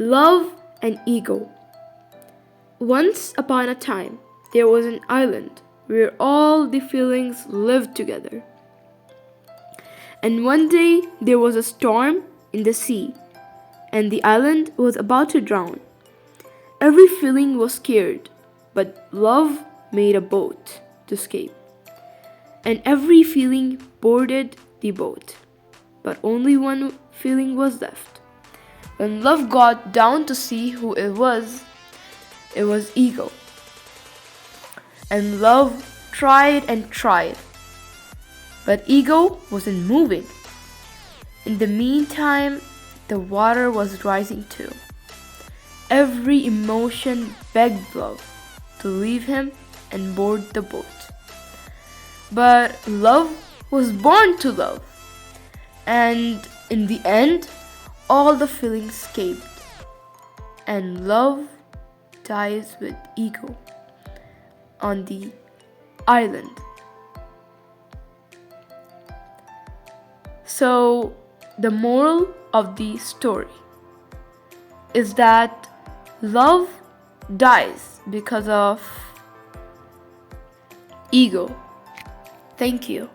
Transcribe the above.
Love and ego. Once upon a time, there was an island where all the feelings lived together. And one day there was a storm in the sea, and the island was about to drown. Every feeling was scared, but love made a boat to escape. And every feeling boarded the boat, but only one feeling was left. When love got down to see who it was ego. And love tried and tried, but ego wasn't moving. In the meantime, the water was rising too. Every emotion begged love to leave him and board the boat. But love was born to love, and in the end, all the feelings escaped, and love dies with ego on the island. So, the moral of the story is that love dies because of ego. Thank you.